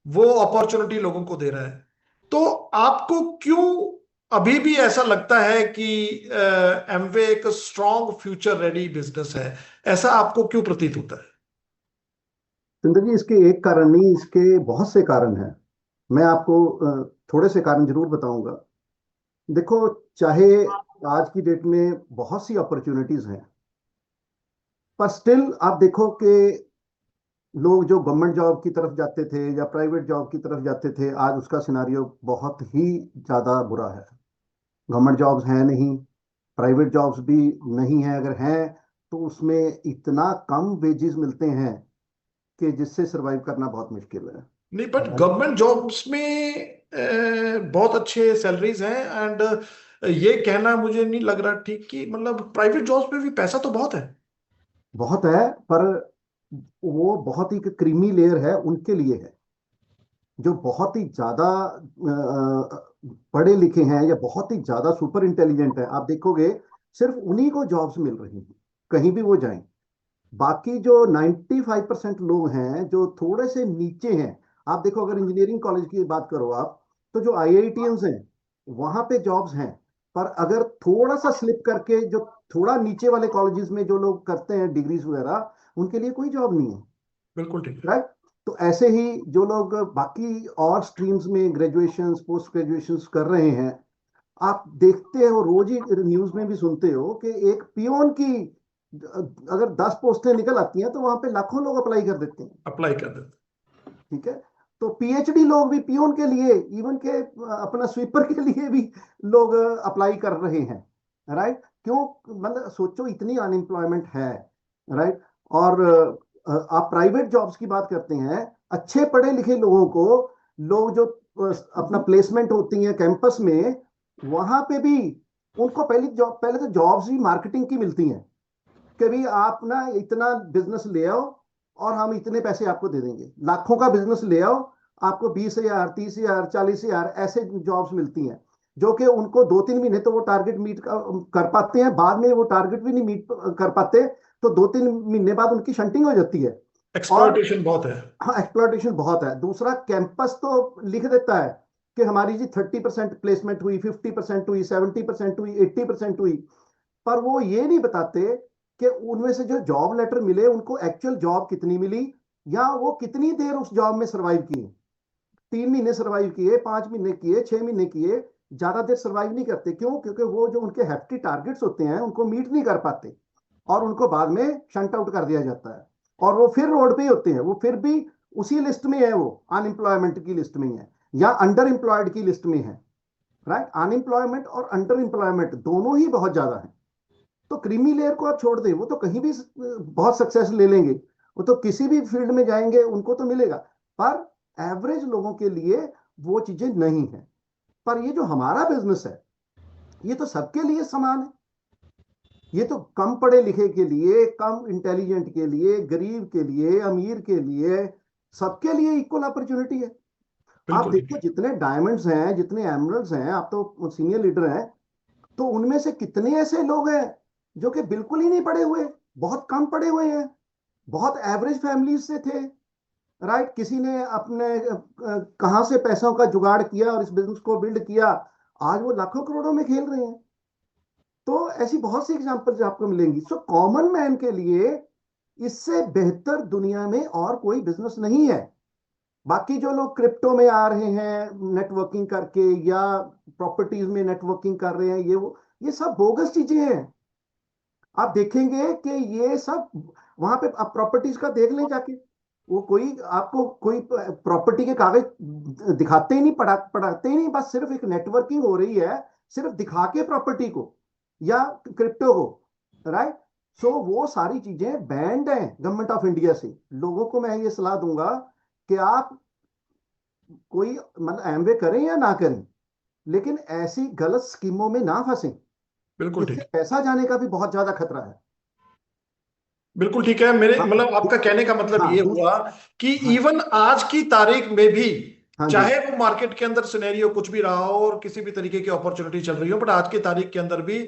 वो अपॉर्चुनिटी लोगों को दे रहा है। तो आपको क्यों अभी भी ऐसा लगता है कि एमवे एक स्ट्रॉन्ग फ्यूचर रेडी बिजनेस है? ऐसा आपको क्यों प्रतीत होता है? सुंदर जी, इसके एक कारण नहीं, इसके बहुत से कारण हैं। मैं आपको थोड़े से कारण जरूर बताऊंगा। देखो, चाहे आज की डेट में बहुत सी अपॉर्चुनिटीज हैं, पर स्टिल आप देखो कि लोग जो गवर्नमेंट जॉब की तरफ जाते थे या प्राइवेट जॉब की तरफ जाते थे, आज उसका सिनारियो बहुत ही ज्यादा बुरा है। गवर्नमेंट जॉब्स हैं नहीं, प्राइवेट जॉब्स भी नहीं है, अगर हैं तो उसमें इतना कम वेजेस मिलते हैं कि जिससे सरवाइव करना बहुत मुश्किल है। नहीं, बट Right? गवर्नमेंट जॉब्स में बहुत अच्छे सैलरीज हैं। एंड ये कहना मुझे नहीं लग रहा ठीक कि मतलब प्राइवेट जॉब्स में भी पैसा तो बहुत है। बहुत है, पर वो बहुत ही क्रीमी लेयर है उनके लिए है, जो बहुत ही ज्यादा पढ़े लिखे हैं या बहुत ही ज्यादा सुपर इंटेलिजेंट है। आप देखोगे सिर्फ उन्हीं को जॉब्स मिल रही हैं, कहीं भी वो जाएं। बाकी जो 95% लोग हैं जो थोड़े से नीचे हैं, आप देखो, अगर इंजीनियरिंग कॉलेज की बात करो आप, तो जो आईआईटीएंस हैं वहां पे जॉब्स हैं। पर अगर थोड़ा सा स्लिप करके जो थोड़ा नीचे वाले कॉलेजेस में जो लोग करते हैं डिग्रीज वगैरह, उनके लिए कोई जॉब नहीं है। बिल्कुल ठीक है। राइट। तो ऐसे ही जो लोग बाकी और स्ट्रीम्स में ग्रेजुएशन पोस्ट ग्रेजुएशन कर रहे हैं, आप देखते हो रोज ही न्यूज में भी सुनते हो कि एक पियोन की अगर 10 पोस्टें निकल आती हैं तो वहां पे लाखों लोग अप्लाई कर देते हैं। अप्लाई कर देते। ठीक है। तो पीएचडी लोग भी पियोन के लिए, इवन के अपना स्वीपर के लिए भी लोग अप्लाई कर रहे हैं। राइट। क्यों? मतलब सोचो, इतनी अनएम्प्लॉयमेंट है। राइट। और आप प्राइवेट जॉब्स की बात करते हैं, अच्छे पढ़े लिखे लोगों को, लोग जो अपना प्लेसमेंट होती है कैंपस में, वहां पे भी उनको पहले तो जॉब्स ही मार्केटिंग की मिलती हैं कि भी आप ना इतना बिजनेस ले आओ और हम इतने पैसे आपको दे देंगे। लाखों का बिजनेस ले आओ, आपको 20,000 30,000 40,000 ऐसे जॉब्स मिलती हैं, जो कि उनको 2-3 महीने तो वो टारगेट मीट कर पाते हैं, बाद में वो टारगेट भी नहीं मीट कर पाते, तो 2-3 महीने बाद उनकी शंटिंग हो जाती है। और एक्सप्लॉयटेशन बहुत है। हाँ, एक्सप्लॉयटेशन बहुत है। दूसरा, कैंपस तो लिख देता है कि हमारी जी 30% प्लेसमेंट हुई, 50% हुई, 70% हुई, 80% हुई, पर वो ये नहीं बताते कि उनमें से जो जॉब लेटर मिले उनको एक्चुअल जॉब कितनी मिली, या वो कितनी देर उस जॉब में सरवाइव किए। 3 महीने सरवाइव किए, 5 महीने किए, 6 महीने किए, ज्यादा देर सरवाइव नहीं करते। क्यों? क्योंकि वो जो उनके हैप्टी टारगेट्स होते हैं उनको मीट नहीं कर पाते, और उनको बाद में शंट आउट कर दिया जाता है, और वो फिर रोड पे ही होते हैं। वो फिर भी उसी लिस्ट में है, वो अनएम्प्लॉयमेंट की लिस्ट में ही है या अंडर एम्प्लॉयड की लिस्ट में है। राइट। अनएम्प्लॉयमेंट और अंडर एम्प्लॉयमेंट दोनों ही बहुत ज्यादा है। तो क्रीमी लेयर को आप छोड़ दें, वो तो कहीं भी बहुत सक्सेस ले लेंगे, वो तो किसी भी फील्ड में जाएंगे उनको तो मिलेगा, पर एवरेज लोगों के लिए वो चीजें नहीं है। पर ये जो हमारा बिजनेस है, ये तो सबके लिए समान है। ये तो कम पढ़े लिखे के लिए, कम इंटेलिजेंट के लिए, गरीब के लिए, अमीर के लिए, सबके लिए इक्वल अपॉर्चुनिटी है। आप बिल्कुल ठीक देखो, है। जितने डायमंड्स हैं, जितने एमरल्ड्स हैं, आप तो सीनियर लीडर हैं, तो उनमें से कितने ऐसे लोग हैं जो कि बिल्कुल ही नहीं पढ़े हुए, बहुत कम पढ़े हुए हैं, बहुत एवरेज फैमिली से थे। राइट। किसी ने अपने कहां से पैसों का जुगाड़ किया और इस बिजनेस को बिल्ड किया, आज वो लाखों करोड़ों में खेल रहे हैं। तो ऐसी बहुत सी एग्जांपल्स आपको मिलेंगी। सो कॉमन मैन के लिए इससे बेहतर दुनिया में और कोई बिजनेस नहीं है। बाकी जो लोग क्रिप्टो में आ रहे हैं नेटवर्किंग करके, या प्रॉपर्टीज में नेटवर्किंग कर रहे हैं, ये सब बोगस चीजें हैं। आप देखेंगे कि ये सब वहां पे, आप प्रॉपर्टीज का देख लें जाके, वो कोई आपको कोई प्रॉपर्टी के कागज दिखाते ही नहीं, पढ़ाते ही नहीं, बस सिर्फ एक नेटवर्किंग हो रही है, सिर्फ दिखा के प्रॉपर्टी को या क्रिप्टो को। राइट। सो वो सारी चीजें बैंड हैं गवर्नमेंट ऑफ इंडिया से। लोगों को मैं ये सलाह दूंगा कि आप कोई मतलब एमवे करें या ना करें, लेकिन ऐसी गलत स्कीमों में ना फंसें। बिल्कुल इससे ठीक। पैसा जाने का भी बहुत ज्यादा खतरा है। बिल्कुल ठीक है। मेरे हाँ। मतलब आपका कहने का मतलब हाँ ये हुआ कि हाँ। इवन आज की तारीख में भी, हाँ जी। चाहे वो मार्केट के अंदर सिनेरियो कुछ भी रहा हो और किसी भी तरीके की अपॉर्चुनिटी चल रही हो, बट आज की तारीख के अंदर भी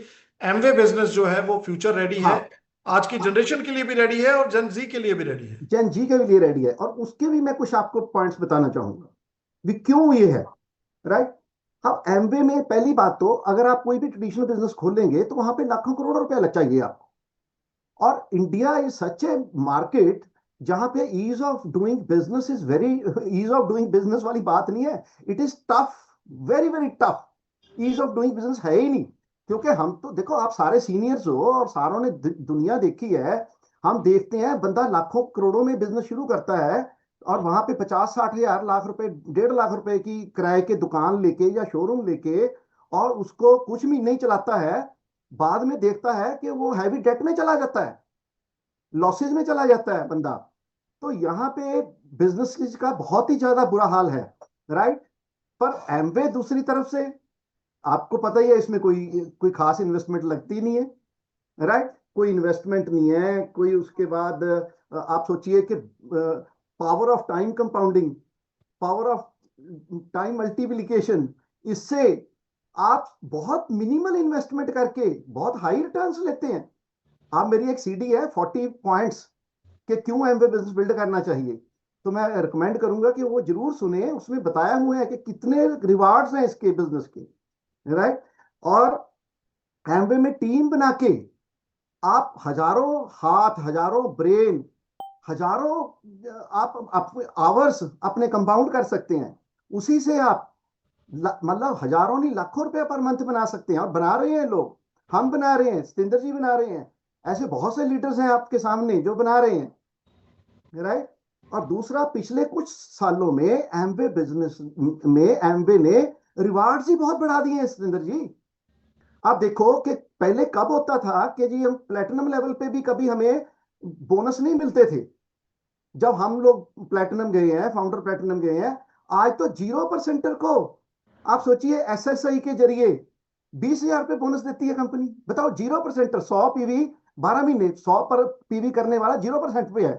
एमवे बिजनेस जो है वो फ्यूचर रेडी हाँ, है। आज की जनरेशन के लिए भी रेडी है और जेन जी के लिए भी रेडी है। जेन जी के लिए रेडी है, और उसके भी मैं कुछ आपको पॉइंट्स बताना चाहूंगा भी क्यों ये है। राइट। अब एमवे में पहली बात तो अगर आप कोई भी ट्रेडिशनल बिजनेस खोलेंगे तो वहां पे लाखों करोड़ रुपया लग चाहिए आपको। और India is such a market जहां पे ease of doing business is very, ease of doing business वाली बात नहीं है, it is tough, very very tough. Ease of doing business है ही नहीं। क्योंकि हम तो देखो, आप सारे सीनियर्स हो और सारों ने दुनिया देखी है। हम देखते हैं बंदा लाखों करोड़ों में बिजनेस शुरू करता है और वहां पे 50-60 हजार लाख रुपए, 1.5 लाख रुपए की किराए के दुकान लेके या शोरूम लेके, और उसको कुछ महीने ही चलाता है, बाद में देखता है कि वो हैवी डेट में चला जाता है, लॉसेज में चला जाता है बंदा। तो यहाँ पे बिजनेस का बहुत ही ज्यादा बुरा हाल है। राइट। पर एमवे दूसरी तरफ से, आपको पता ही है, इसमें कोई कोई खास इन्वेस्टमेंट लगती नहीं है। राइट। कोई इन्वेस्टमेंट नहीं है कोई। उसके बाद आप सोचिए कि power of time compounding, power of time multiplication, इससे आप बहुत मिनिमल इन्वेस्टमेंट करके बहुत हाई रिटर्न्स लेते हैं। आप, मेरी एक सीडी है 40 पॉइंट्स कि क्यों एमवे बिजनेस बिल्ड करना चाहिए, तो मैं रिकमेंड करूंगा कि वो जरूर सुने। उसमें बताया हुआ है कि कितने रिवार्ड्स हैं इसके बिजनेस के। राइट। और एमवे में टीम बना के आप हजारों हाथ, हजारों ब्रेन, हजारों आप आवर्स अपने कंपाउंड कर सकते हैं। उसी से आप मतलब हजारों नहीं लाखों रुपए पर मंथ बना सकते हैं, और बना रहे हैं लोग। हम बना रहे हैं, सतिंदर जी बना रहे हैं, ऐसे बहुत से लीडर्स हैं आपके सामने जो बना रहे हैं। राइट। और दूसरा, पिछले कुछ सालों में एमवे बिजनेस में एमवे ने रिवार्ड्स ही बहुत बढ़ा दिए हैं सतिंदर जी। आप देखो कि पहले कब होता था कि जी हम प्लेटिनम लेवल पे भी कभी हमें बोनस नहीं मिलते थे। जब हम लोग प्लेटिनम गए हैं, फाउंडर प्लेटिनम गए हैं, आज तो 0% को आप सोचिए एसएसआई के जरिए 20,000 रुपये बोनस देती है कंपनी। बताओ, 0%, 100 पीवी, 12 महीने 100 पर पीवी करने वाला 0% पे है,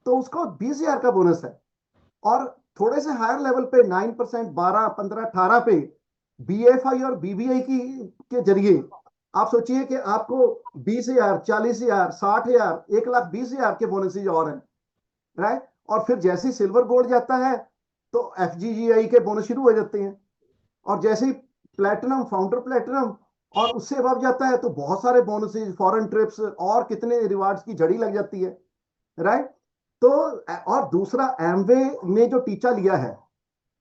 तो उसको 20,000 का बोनस है। और थोड़े से हायर लेवल पे 9%, 12, 15, 18 पे बीएफआई और बीबीआई की के जरिए आप सोचिए कि आपको 20,000, 40,000, 60,000, 1,20,000 के बोनसेज और हैं। राइट। और फिर जैसे ही सिल्वर गोल्ड जाता है तो एफजीजीआई के बोनस शुरू हो जाते हैं। और जैसे ही प्लेटिनम, फाउंडर प्लेटिनम, और उससे अब जाता है तो बहुत सारे बोनसेस, फॉरेन ट्रिप्स और कितने रिवार्ड्स की झड़ी लग जाती है। राइट। तो और दूसरा, एमवे ने जो टीचा लिया है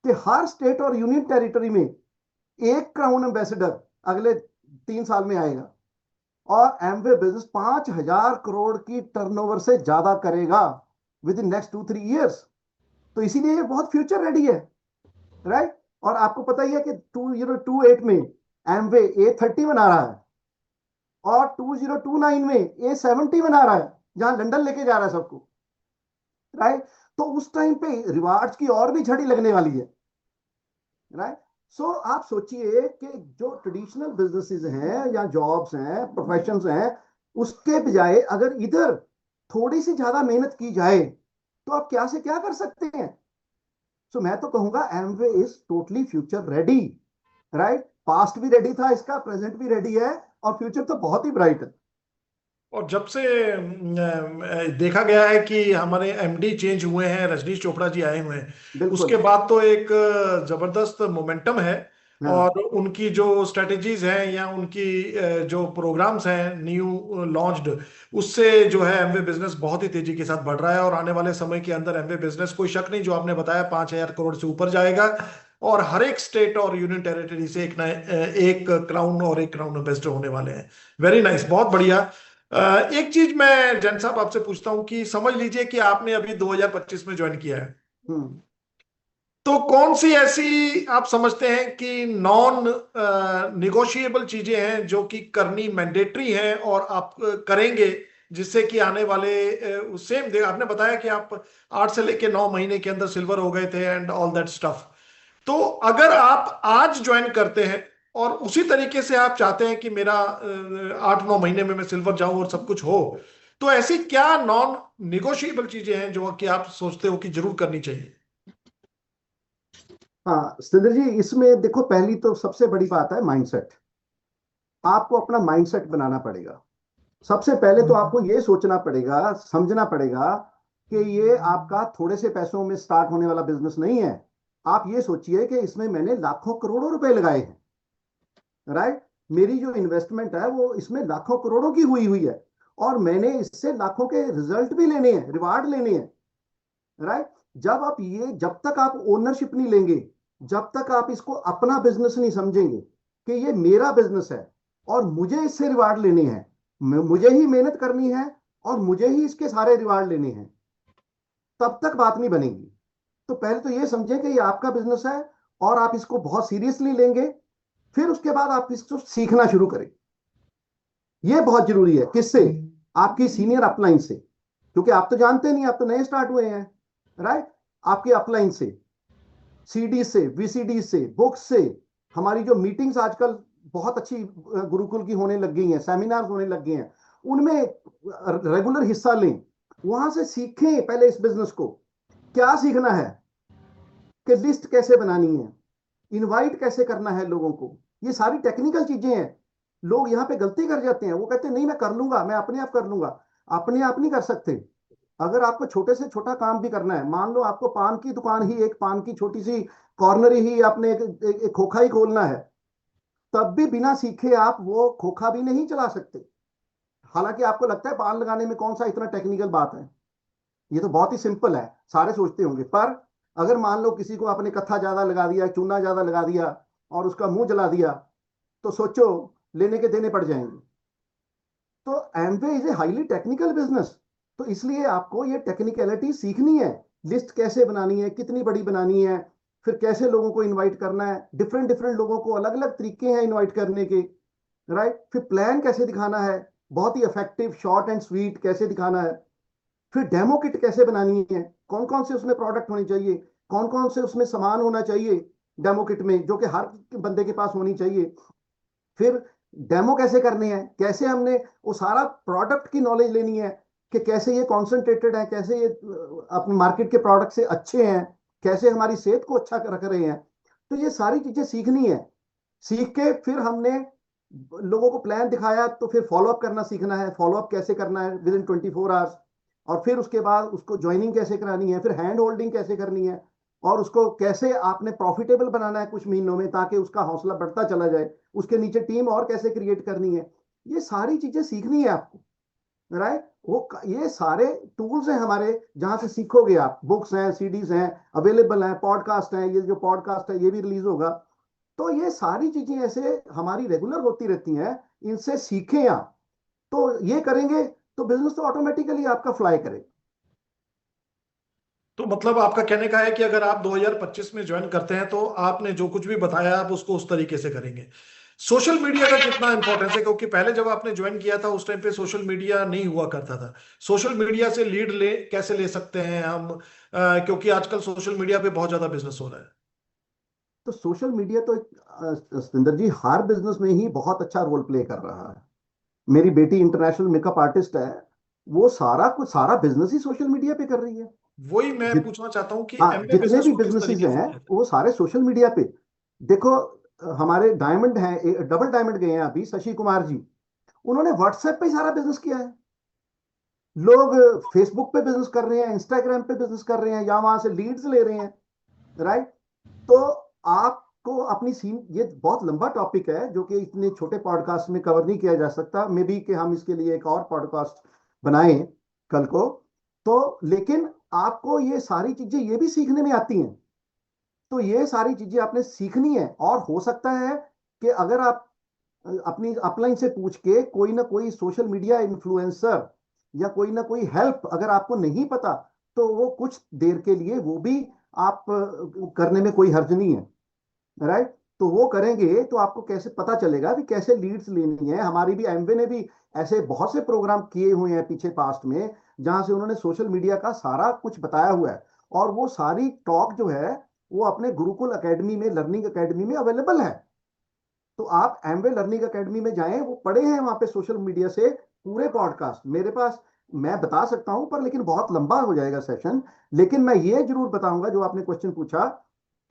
कि हर स्टेट और यूनियन टेरिटरी में एक क्राउन एम्बेसडर अगले 3 साल में आएगा, और एमवे बिजनेस 5,000 करोड़ की टर्नओवर से ज्यादा करेगा विद इन नेक्स्ट 2-3 ईयर्स। तो इसीलिए ये बहुत फ्यूचर रेडी है। राइट। और आपको पता ही है कि 2028 में एमवे A30 बना रहा है, और 2029 में A70 बना रहा है, जहां लंदन लेके जा रहा है सबको। राइट। तो उस टाइम पे रिवार्ड्स की और भी झड़ी लगने वाली है। राइट। सो आप सोचिए कि जो ट्रेडिशनल बिजनेसेस हैं या जॉब्स हैं, प्रोफेशंस हैं, उसके बजाय अगर इधर थोड़ी सी ज्यादा मेहनत की जाए तो आप क्या से क्या कर सकते हैं। सो मैं तो कहूंगा Amway is totally future ready. Right. Past भी रेडी था इसका, प्रेजेंट भी रेडी है, और फ्यूचर तो बहुत ही ब्राइट है। और जब से देखा गया है कि हमारे एमडी चेंज हुए हैं, रजनीश चोपड़ा जी आए हुए हैं, उसके बिल्कुल। बाद तो एक जबरदस्त मोमेंटम है। हाँ। और उनकी जो स्ट्रेटजीज हैं या उनकी जो प्रोग्राम्स हैं न्यू लॉन्च्ड, उससे जो है एमवे बिजनेस बहुत ही तेजी के साथ बढ़ रहा है। और आने वाले समय के अंदर एमवे बिजनेस, कोई शक नहीं, जो आपने बताया, 5,000 करोड़ से ऊपर जाएगा। और हर एक स्टेट और यूनियन टेरिटरी से एक एक क्राउन और एक क्राउन एम्बेसडर होने वाले हैं। वेरी नाइस, बहुत बढ़िया। एक चीज मैं जैन साहब आपसे पूछता हूं कि समझ लीजिए कि आपने अभी 2025 में ज्वाइन किया है, हम्म। तो कौन सी ऐसी आप समझते हैं कि नॉन निगोशिएबल चीजें हैं जो कि करनी मैंडेटरी हैं और आप करेंगे, जिससे कि आने वाले सेम दे, आपने बताया कि आप 8 से लेके 9 महीने के अंदर सिल्वर हो गए थे एंड ऑल दैट स्टफ। तो अगर आप आज ज्वाइन करते हैं और उसी तरीके से आप चाहते हैं कि मेरा 8-9 महीने में मैं सिल्वर जाऊं और सब कुछ हो, तो ऐसी क्या नॉन निगोशिएबल चीजें हैं जो कि आप सोचते हो कि जरूर करनी चाहिए? हाँ सतिंदर जी, इसमें देखो, पहली तो सबसे बड़ी बात है माइंडसेट। आपको अपना माइंडसेट बनाना पड़ेगा। सबसे पहले तो आपको ये सोचना पड़ेगा, समझना पड़ेगा कि ये आपका थोड़े से पैसों में स्टार्ट होने वाला बिजनेस नहीं है। आप ये सोचिए कि इसमें मैंने लाखों करोड़ों रुपए लगाए हैं, राइट। मेरी जो इन्वेस्टमेंट है वो इसमें लाखों करोड़ों की हुई हुई है, और मैंने इससे लाखों के रिजल्ट भी लेने हैं, रिवार्ड लेने हैं, राइट। जब तक आप ओनरशिप नहीं लेंगे, जब तक आप इसको अपना बिजनेस नहीं समझेंगे कि ये मेरा बिजनेस है और मुझे इससे रिवार्ड लेने हैं, मुझे ही मेहनत करनी है और मुझे ही इसके सारे रिवार्ड लेने हैं, तब तक बात नहीं बनेगी। तो पहले तो ये समझें कि ये आपका बिजनेस है और आप इसको बहुत सीरियसली लेंगे, फिर उसके बाद आप इसको सीखना शुरू करें। ये बहुत जरूरी है। किससे? आपकी सीनियर अपलाइन से, क्योंकि आप तो जानते नहीं, आप तो नए स्टार्ट हुए हैं, राइट। आपकी अपलाइन से, सीडी से, वीसीडी से, बुक्स से, हमारी जो मीटिंग्स आजकल बहुत अच्छी गुरुकुल की होने लग गई हैं, सेमिनार्स होने लग गए हैं, उनमें रेगुलर हिस्सा लें, वहां से सीखें। पहले इस बिजनेस को क्या सीखना है कि लिस्ट कैसे बनानी है, इनवाइट कैसे करना है लोगों को, ये सारी टेक्निकल चीजें हैं। लोग यहाँ पे गलती कर जाते हैं, वो कहते हैं नहीं मैं कर लूंगा, मैं अपने आप कर लूंगा। अपने आप नहीं कर सकते। अगर आपको छोटे से छोटा काम भी करना है, मान लो आपको पान की दुकान ही, एक पान की छोटी सी कॉर्नर ही आपने एक खोखा ही खोलना है, तब भी बिना सीखे आप वो खोखा भी नहीं चला सकते। हालांकि आपको लगता है पान लगाने में कौन सा इतना टेक्निकल बात है, ये तो बहुत ही सिंपल है, सारे सोचते होंगे। पर अगर मान लो किसी को आपने कत्था ज्यादा लगा दिया, चूना ज्यादा लगा दिया और उसका मुंह जला दिया, तो सोचो लेने के देने पड़ जाएंगे। तो Amway is a highly technical business, तो इसलिए आपको ये टेक्निकलिटी सीखनी है। लिस्ट कैसे बनानी है, कितनी बड़ी बनानी है, फिर कैसे लोगों को इनवाइट करना है, डिफरेंट डिफरेंट लोगों को अलग अलग तरीके हैं इनवाइट करने के, राइट। फिर प्लान कैसे दिखाना है, बहुत ही इफेक्टिव, शॉर्ट एंड स्वीट कैसे दिखाना है। फिर डेमो किट कैसे बनानी है, कौन कौन से उसमें प्रोडक्ट होने चाहिए, कौन कौन से उसमें सामान होना चाहिए डेमो किट में, जो कि हर बंदे के पास होनी चाहिए। फिर डेमो कैसे करने हैं, कैसे हमने वो सारा प्रोडक्ट की नॉलेज लेनी है कि कैसे ये कॉन्सेंट्रेटेड है, कैसे ये अपने मार्केट के प्रोडक्ट से अच्छे हैं, कैसे हमारी सेहत को अच्छा रख रहे हैं। तो ये सारी चीजें सीखनी है। सीख के फिर हमने लोगों को प्लान दिखाया, तो फिर फॉलोअप करना सीखना है, फॉलोअप कैसे करना है विद इन 24 आवर्स। और फिर उसके बाद उसको ज्वाइनिंग कैसे करानी है, फिर हैंड होल्डिंग कैसे करनी है, और उसको कैसे आपने प्रॉफिटेबल बनाना है कुछ महीनों में, ताकि उसका हौसला बढ़ता चला जाए। उसके नीचे टीम और कैसे क्रिएट करनी है, ये सारी चीजें सीखनी है आपको, राइट। वो ये सारे टूल्स हैं हमारे, जहां से सीखोगे आप। बुक्स हैं, सीडीज हैं, अवेलेबल हैं, पॉडकास्ट हैं, ये जो पॉडकास्ट है ये भी रिलीज होगा। तो ये सारी चीजें ऐसे हमारी रेगुलर होती रहती हैं, इनसे सीखें आप। तो ये करेंगे तो बिजनेस तो ऑटोमेटिकली आपका फ्लाई करेगा। तो मतलब आपका कहने का है कि अगर आप 2025 में ज्वाइन करते हैं तो आपने जो कुछ भी बताया आप उसको उस तरीके से करेंगे। सोशल मीडिया का कितना इंपॉर्टेंस है, क्योंकि पहले जब आपने ज्वाइन किया था उस टाइम पे सोशल मीडिया नहीं हुआ करता था। सोशल मीडिया से लीड ले कैसे ले सकते हैं हम, क्योंकि आजकल सोशल मीडिया पे बहुत ज्यादा बिजनेस हो रहा है। तो सोशल मीडिया तो सतिंदर जी हर बिजनेस में ही बहुत अच्छा रोल प्ले कर रहा है। मेरी बेटी इंटरनेशनल मेकअप आर्टिस्ट है, वो सारा कुछ, सारा बिजनेस ही सोशल मीडिया पे कर रही है। वही मैं जित पूछना चाहता हूँ कि हाँ, एमबे जितने बिजनेस भी को किस बिजनेसेस तरीके से हैं किया जाए। वो सारे सोशल मीडिया पे। देखो, हमारे डायमंड हैं, डबल डायमंड गए हैं अभी, शशि कुमार जी, उन्होंने व्हाट्सएप पे ही सारा बिजनेस किया है। लोग फेसबुक पे बिजनेस कर रहे हैं, इंस्टाग्राम पे बिजनेस कर रहे हैं, या वहां से लीड्स ले रहे हैं, राइट। तो आपको अपनी सीन, ये बहुत लंबा टॉपिक है जो कि इतने छोटे पॉडकास्ट में कवर नहीं किया जा सकता, मे बी कि हम इसके लिए एक और पॉडकास्ट बनाएं कल को। तो लेकिन आपको ये सारी चीजें ये भी सीखने में आती हैं, तो ये सारी चीजें आपने सीखनी है। और हो सकता है कि अगर आप अपनी अपलाइन से पूछ के कोई ना कोई सोशल मीडिया इन्फ्लुएंसर या कोई ना कोई हेल्प अगर आपको नहीं पता, तो वो कुछ देर के लिए वो भी आप करने में कोई हर्ज नहीं है, राइट। तो वो करेंगे तो आपको कैसे पता चलेगा कि कैसे लीड्स लेनी है। हमारी भी एमवे ने भी ऐसे बहुत से प्रोग्राम किए हुए हैं पीछे पास्ट में, जहां से उन्होंने सोशल मीडिया का सारा कुछ बताया हुआ है। और वो सारी टॉक जो है वो अपने गुरुकुल एकेडमी में, लर्निंग एकेडमी में अवेलेबल है। तो आप एमवे लर्निंग एकेडमी में जाएं, वो पड़े हैं वहां पे सोशल मीडिया से पूरे पॉडकास्ट मेरे पास। मैं बता सकता हूं पर लेकिन बहुत लंबा हो जाएगा सेशन। लेकिन मैं ये जरूर बताऊंगा, जो आपने क्वेश्चन पूछा,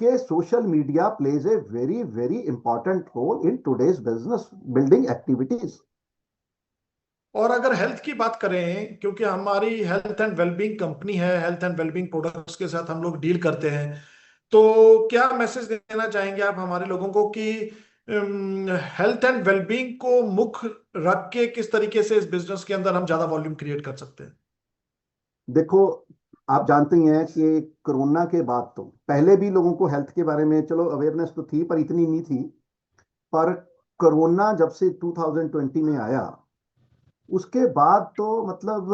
कि social media plays a very very important role in today's business building activities. और अगर हेल्थ की बात करें, क्योंकि हमारी हेल्थ एंड वेलबींग कंपनी है, हेल्थ एंड वेलबींग प्रोडक्ट्स के साथ हम लोग डील करते हैं, तो क्या मैसेज देना चाहेंगे आप हमारे लोगों को कि हेल्थ एंड वेलबींग को मुख्य रख के किस तरीके से इस बिजनेस के अंदर हम ज्यादा वॉल्यूम क्रिएट कर सकते हैं? देखो, आप जानते ही हैं कि कोरोना के बाद तो पहले भी लोगों को हेल्थ के बारे में चलो अवेयरनेस तो थी, पर इतनी नहीं थी। पर कोरोना जब से 2020 में आया, उसके बाद तो मतलब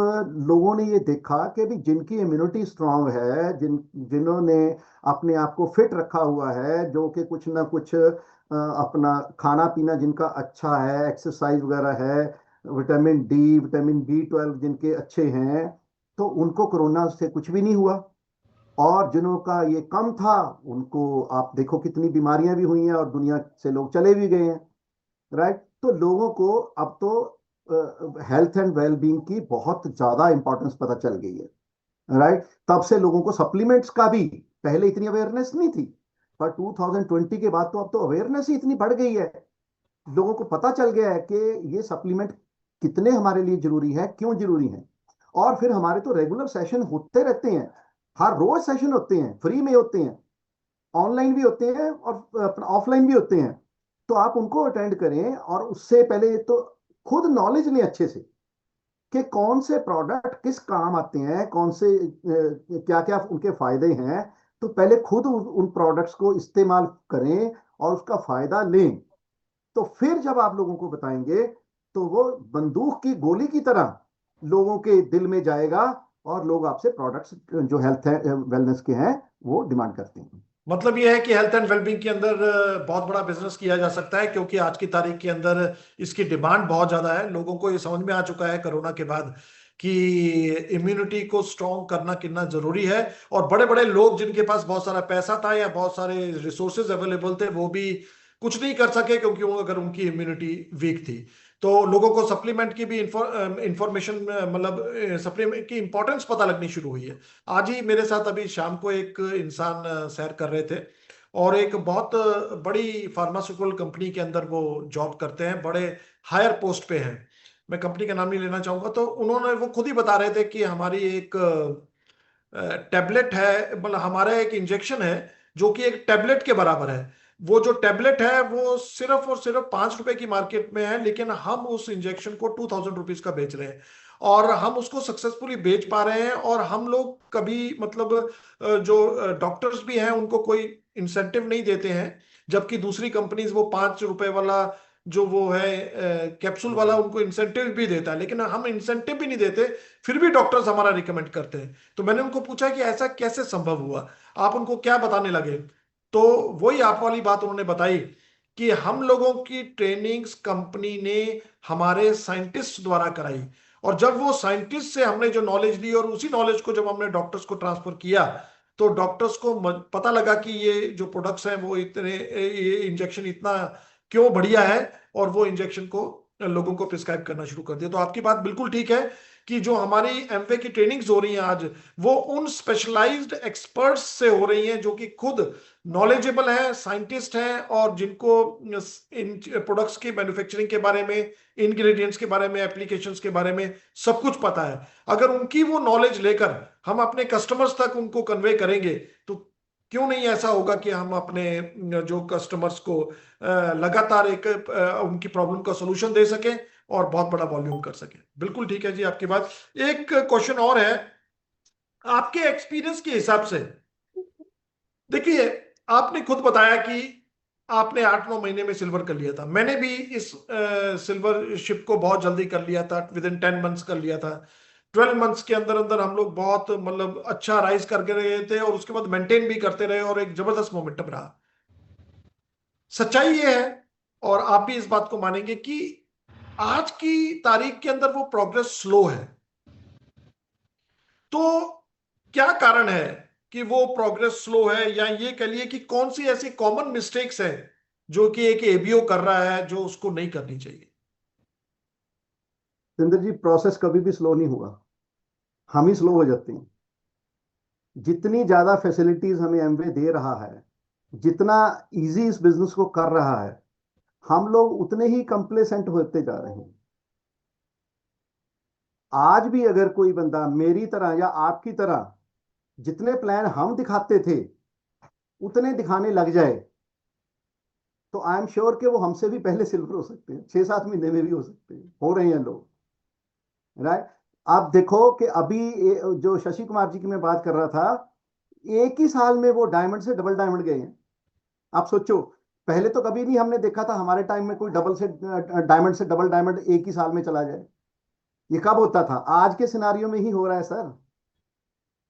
लोगों ने ये देखा कि भी जिनकी इम्यूनिटी स्ट्रांग है, जिन्होंने अपने आप को फिट रखा हुआ है, जो कि कुछ ना कुछ अपना खाना पीना जिनका अच्छा है, एक्सरसाइज वगैरह है, विटामिन डी, विटामिन B12 जिनके अच्छे हैं, तो उनको कोरोना से कुछ भी नहीं हुआ। और जिन्हों का ये कम था, उनको आप देखो कितनी बीमारियां भी हुई हैं और दुनिया से लोग चले भी गए हैं। राइट। तो लोगों को अब तो हेल्थ एंड वेलबींग की बहुत ज्यादा इंपॉर्टेंस पता चल गई है। राइट। तब से लोगों को सप्लीमेंट्स का भी पहले इतनी अवेयरनेस नहीं थी, पर 2020 के बाद तो अब तो अवेयरनेस ही इतनी बढ़ गई है। लोगों को पता चल गया है कि ये सप्लीमेंट कितने हमारे लिए जरूरी है, क्यों जरूरी है। और फिर हमारे तो रेगुलर सेशन होते रहते हैं, हर रोज सेशन होते हैं, फ्री में होते हैं, ऑनलाइन भी होते हैं और अपना ऑफलाइन भी होते हैं। तो आप उनको अटेंड करें और उससे पहले तो खुद नॉलेज लें अच्छे से कि कौन से प्रोडक्ट किस काम आते हैं, कौन से क्या क्या उनके फायदे हैं। तो पहले खुद उन प्रोडक्ट्स को इस्तेमाल करें और उसका फायदा लें। तो फिर जब आप लोगों को बताएंगे, तो वो बंदूक की गोली की तरह लोगों के दिल में जाएगा, और लोग आपसे प्रोडक्ट्स जो हेल्थ है वेलनेस के हैं वो डिमांड करते हैं। मतलब ये है कि हेल्थ एंड वेलबींग के अंदर बहुत बड़ा बिजनेस किया जा सकता है, क्योंकि आज की तारीख के अंदर इसकी डिमांड बहुत ज्यादा है। लोगों को ये समझ में आ चुका है कोरोना के बाद कि इम्यूनिटी को स्ट्रॉन्ग करना कितना जरूरी है। और बड़े बड़े लोग जिनके पास बहुत सारा पैसा था या बहुत सारे रिसोर्सेज अवेलेबल थे, वो भी कुछ नहीं कर सके, क्योंकि अगर उनकी इम्यूनिटी वीक थी। तो लोगों को सप्लीमेंट की भी इंफॉर्मेशन, मतलब सप्लीमेंट की इंपॉर्टेंस पता लगनी शुरू हुई है। आज ही मेरे साथ अभी शाम को एक इंसान सैर कर रहे थे, और एक बहुत बड़ी फार्मास्यूटिकल कंपनी के अंदर वो जॉब करते हैं, बड़े हायर पोस्ट पे हैं। मैं कंपनी का नाम नहीं लेना चाहूंगा। तो उन्होंने, वो खुद ही बता रहे थे कि हमारी एक टैबलेट है, मतलब हमारा एक इंजेक्शन है जो कि एक टैबलेट के बराबर है। वो जो टैबलेट है वो सिर्फ और सिर्फ 5 रुपए की मार्केट में है, लेकिन हम उस इंजेक्शन को 2000 रुपीज का बेच रहे हैं। और हम उसको सक्सेसफुली बेच पा रहे हैं। और हम लोग कभी मतलब जो डॉक्टर्स भी हैं उनको कोई इंसेंटिव नहीं देते हैं, जबकि दूसरी कंपनीज वो 5 रुपए वाला जो वो है कैप्सूल वाला उनको इंसेंटिव भी देता है, लेकिन हम इंसेंटिव भी नहीं देते, फिर भी डॉक्टर्स हमारा रिकमेंड करते हैं। तो मैंने उनको पूछा कि ऐसा कैसे संभव हुआ, आप उनको क्या बताने लगे? तो वही आप वाली बात उन्होंने बताई कि हम लोगों की ट्रेनिंग्स कंपनी ने हमारे साइंटिस्ट द्वारा कराई। और जब वो साइंटिस्ट से हमने जो नॉलेज ली और उसी नॉलेज को जब हमने डॉक्टर्स को ट्रांसफर किया, तो डॉक्टर्स को पता लगा कि ये जो प्रोडक्ट्स हैं वो इतने, ये इंजेक्शन इतना क्यों बढ़िया है, और वो इंजेक्शन को लोगों को प्रिस्क्राइब करना शुरू कर दिया। तो आपकी बात बिल्कुल ठीक है कि जो हमारी एमवे की ट्रेनिंग्स हो रही हैं आज, वो उन स्पेशलाइज्ड एक्सपर्ट्स से हो रही हैं जो कि खुद नॉलेजेबल हैं, साइंटिस्ट हैं, और जिनको इन प्रोडक्ट्स की मैन्युफैक्चरिंग के बारे में, इंग्रेडिएंट्स के बारे में, एप्लीकेशंस के बारे में सब कुछ पता है। अगर उनकी वो नॉलेज लेकर हम अपने कस्टमर्स तक उनको कन्वे करेंगे, तो क्यों नहीं ऐसा होगा कि हम अपने जो कस्टमर्स को लगातार एक उनकी प्रॉब्लम का सोल्यूशन दे सकें और बहुत बड़ा वॉल्यूम कर सकें। बिल्कुल ठीक है जी आपकी बात। एक क्वेश्चन और है, आपके एक्सपीरियंस के हिसाब से, देखिए, आपने खुद बताया कि आपने 8-9 महीने में सिल्वर कर लिया था। मैंने भी इस सिल्वर शिप को बहुत जल्दी कर लिया था, विद इन 10 मंथ्स कर लिया था। 12 मंथ्स के अंदर अंदर हम लोग बहुत मतलब अच्छा राइज करके रहे थे, और उसके बाद मेंटेन भी करते रहे, और एक जबरदस्त मोमेंटम रहा। सच्चाई ये है, और आप भी इस बात को मानेंगे कि आज की तारीख के अंदर वो प्रोग्रेस स्लो है। तो क्या कारण है कि वो प्रोग्रेस स्लो है, या ये कह लिए कि कौन सी ऐसी कॉमन मिस्टेक्स है जो कि एक एबीओ कर रहा है जो उसको नहीं करनी चाहिए? सिंदर जी, प्रोसेस कभी भी स्लो नहीं हुआ, हम ही स्लो हो जाते हैं। जितनी ज्यादा फैसिलिटीज हमें एमवे दे रहा है, जितना इजी इस बिजनेस को कर रहा है, हम लोग उतने ही कंप्लेसेंट होते जा रहे हैं। आज भी अगर कोई बंदा मेरी तरह या आपकी तरह जितने प्लान हम दिखाते थे उतने दिखाने लग जाए, तो आई एम श्योर कि वो हमसे भी पहले सिल्वर हो सकते हैं, 6-7 महीने में भी हो सकते हैं, हो रहे हैं लोग। राइट। आप देखो कि अभी जो शशि कुमार जी की मैं बात कर रहा था, एक ही साल में वो डायमंड से डबल डायमंड गए हैं। आप सोचो, पहले तो कभी नहीं हमने देखा था हमारे टाइम में कोई डबल से डायमंड से डबल डायमंड एक ही साल में चला जाए। ये कब होता था? आज के सिनारियो में ही हो रहा है सर।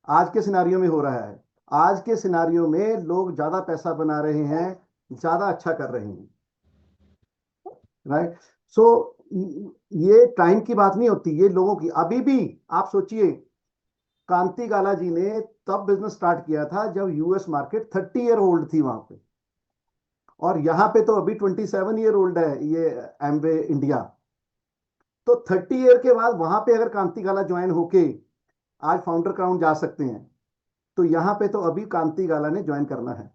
आज के सिनारियो में हो रहा है। आज के सिनारियो में लोग ज्यादा पैसा बना रहे हैं, ज्यादा अच्छा कर रहे हैं। राइट। सो ये टाइम की बात नहीं होती, ये लोगों की। अभी भी आप सोचिए, कांति गाला जी ने तब बिजनेस स्टार्ट किया था जब यूएस मार्केट 30 ईयर ओल्ड थी वहां पे, और यहाँ पे तो अभी 27 ईयर ओल्ड है ये एमवे इंडिया। तो 30 ईयर के बाद वहां पे अगर कांति गाला ज्वाइन होके आज फाउंडर क्राउन जा सकते हैं, तो यहाँ पे तो अभी कांति गाला ने ज्वाइन करना है।